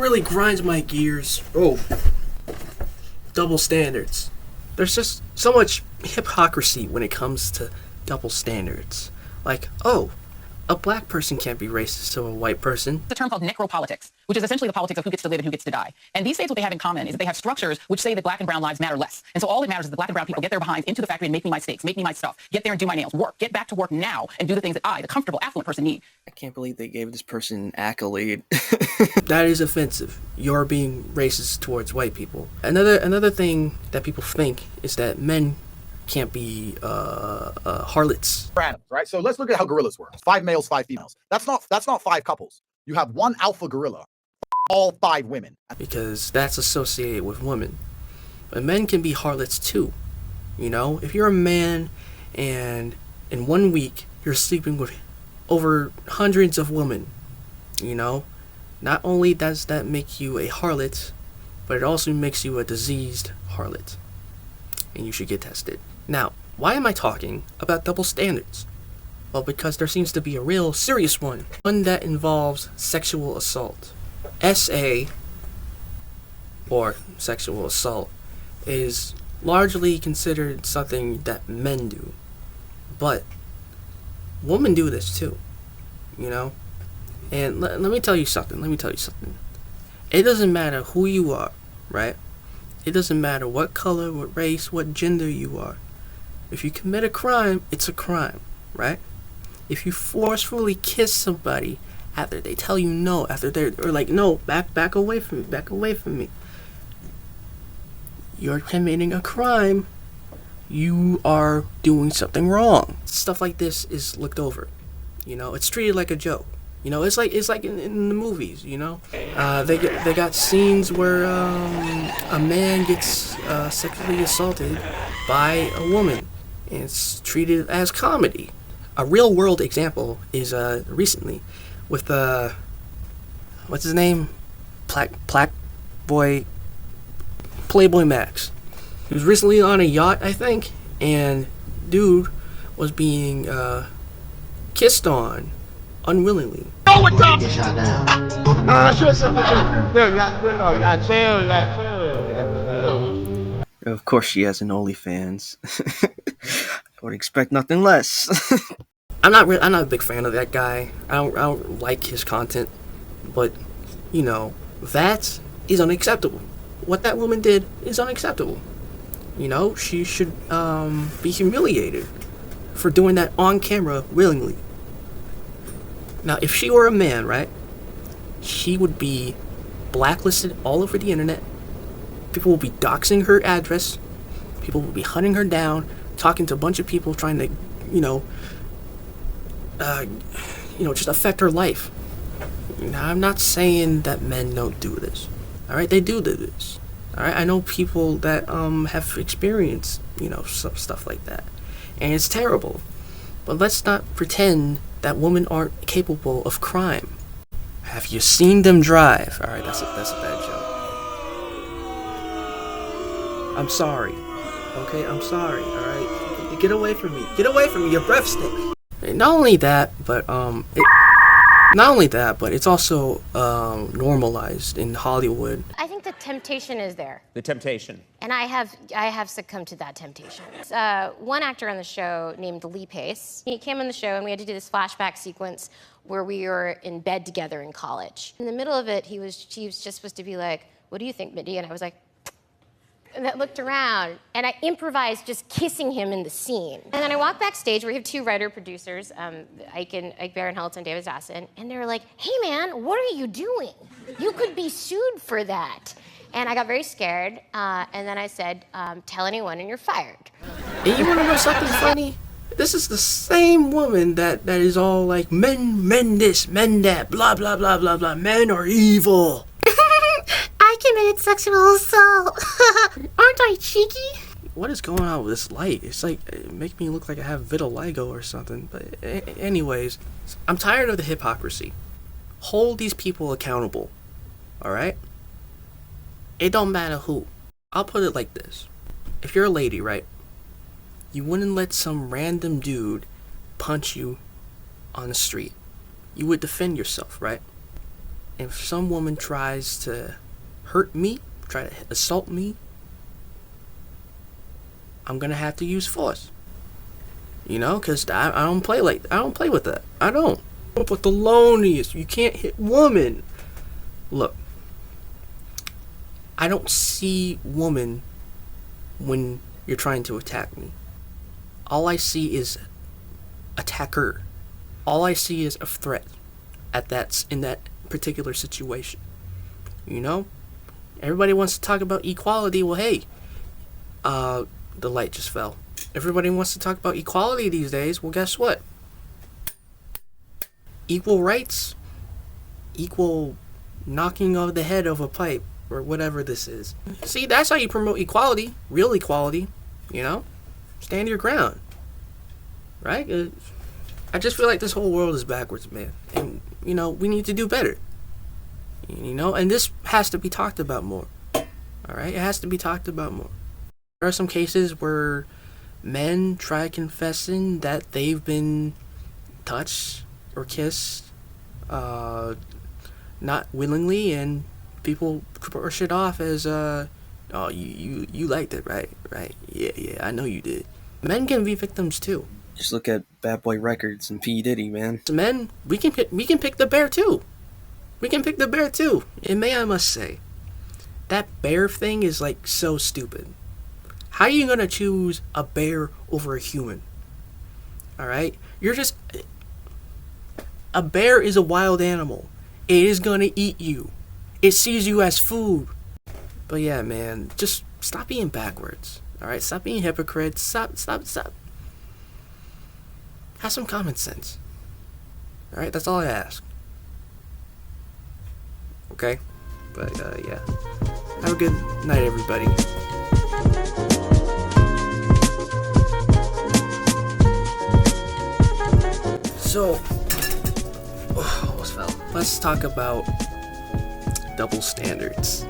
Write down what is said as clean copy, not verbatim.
what really grinds my gears? Oh, double standards. There's just so much hypocrisy when it comes to double standards. Like, oh, a black person can't be racist to a white person. It's a term called necropolitics, which is essentially the politics of who gets to live and who gets to die. And these states, what they have in common is that they have structures which say that black and brown lives matter less. And so all that matters is that black and brown people get their behinds into the factory and make me my steaks, make me my stuff, get there and do my nails, work, get back to work now, and do the things that I, the comfortable, affluent person, need. I can't believe they gave this person an accolade. That is offensive. You're being racist towards white people. Another thing that people think is that men can't be harlots. Right? So let's look at how gorillas work. 5 males, 5 females. That's not 5 couples. You have one alpha gorilla, all 5 women. Because that's associated with women. But men can be harlots too. You know, if you're a man and in 1 week you're sleeping with over hundreds of women, you know, not only does that make you a harlot, but it also makes you a diseased harlot. And you should get tested. Now, why am I talking about double standards? Well, because there seems to be a real serious one that involves sexual assault. SA, or sexual assault, is largely considered something that men do. But women do this too, you know? And let me tell you something. It doesn't matter who you are, right? It doesn't matter what color, what race, what gender you are. If you commit a crime, it's a crime, right? If you forcefully kiss somebody after they tell you no, after they're like, no, back away from me, you're committing a crime. You are doing something wrong. Stuff like this is looked over. You know, it's treated like a joke. You know, it's like in the movies. You know, they got scenes where a man gets sexually assaulted by a woman, and it's treated as comedy. A real world example is recently with what's his name, Playboy Max. He was recently on a yacht, I think, and dude was being kissed on unwillingly. Of course she has an OnlyFans. I would expect nothing less. I'm not a big fan of that guy. I don't like his content, but you know, that is unacceptable. What that woman did is unacceptable. You know, she should be humiliated for doing that on camera willingly. Now, if she were a man, right, she would be blacklisted all over the internet. People will be doxing her address. People will be hunting her down, talking to a bunch of people trying to, just affect her life. Now, I'm not saying that men don't do this. All right, they do this. All right, I know people that have experienced, some stuff like that, and it's terrible. But let's not pretend that women aren't capable of crime. Have you seen them drive? All right, that's a bad joke. I'm sorry. Okay, I'm sorry. All right, get away from me. Get away from me. Your breath stinks. And not only that, but it's also normalized in Hollywood. I think the temptation is there. The temptation. And I have succumbed to that temptation. One actor on the show named Lee Pace, he came on the show and we had to do this flashback sequence where we were in bed together in college. In the middle of it, he was just supposed to be like, "What do you think, Mindy?" And I was like, and I looked around, and I improvised just kissing him in the scene. And then I walked backstage, where we have 2 writer-producers, Ike Barinholtz and David Zassin, and they were like, "Hey man, what are you doing? You could be sued for that." And I got very scared, and then I said, "Tell anyone and you're fired." And you wanna know something funny? This is the same woman that is all like, men this, men that, blah, blah, blah, blah, blah, men are evil. I committed sexual assault. Aren't I cheeky? What is going on with this light? It's like, it makes me look like I have vitiligo or something. But anyways, I'm tired of the hypocrisy. Hold these people accountable. Alright? It don't matter who. I'll put it like this. If you're a lady, right? You wouldn't let some random dude punch you on the street. You would defend yourself, right? if some woman tries to hurt me, try to assault me, I'm gonna have to use force. You know, because I don't play with that. I don't. But the loneliest, you can't hit woman. Look, I don't see woman when you're trying to attack me. All I see is attacker. All I see is a threat in that particular situation. You know? Everybody wants to talk about equality. Well, hey, the light just fell. Everybody wants to talk about equality these days. Well, guess what? Equal rights, equal knocking of the head of a pipe, or whatever this is. See, that's how you promote equality, real equality, you know? Stand your ground, right? I just feel like this whole world is backwards, man. And, you know, we need to do better. You know, and this has to be talked about more. All right? It has to be talked about more. There are some cases where men try confessing that they've been touched or kissed not willingly, and people brush it off as oh, you liked it, right? Yeah, I know you did. Men can be victims too. Just look at Bad Boy Records and P. Diddy, man. So men, we can pick the bear too. We can pick the bear too. And may I must say, that bear thing is like so stupid. How are you gonna choose a bear over a human? All right, a bear is a wild animal. It is gonna eat you. It sees you as food. But yeah, man, just stop being backwards. All right, stop being hypocrites. Stop. Have some common sense. All right, that's all I ask. Okay, but yeah. Have a good night, everybody. So, almost fell. Let's talk about double standards.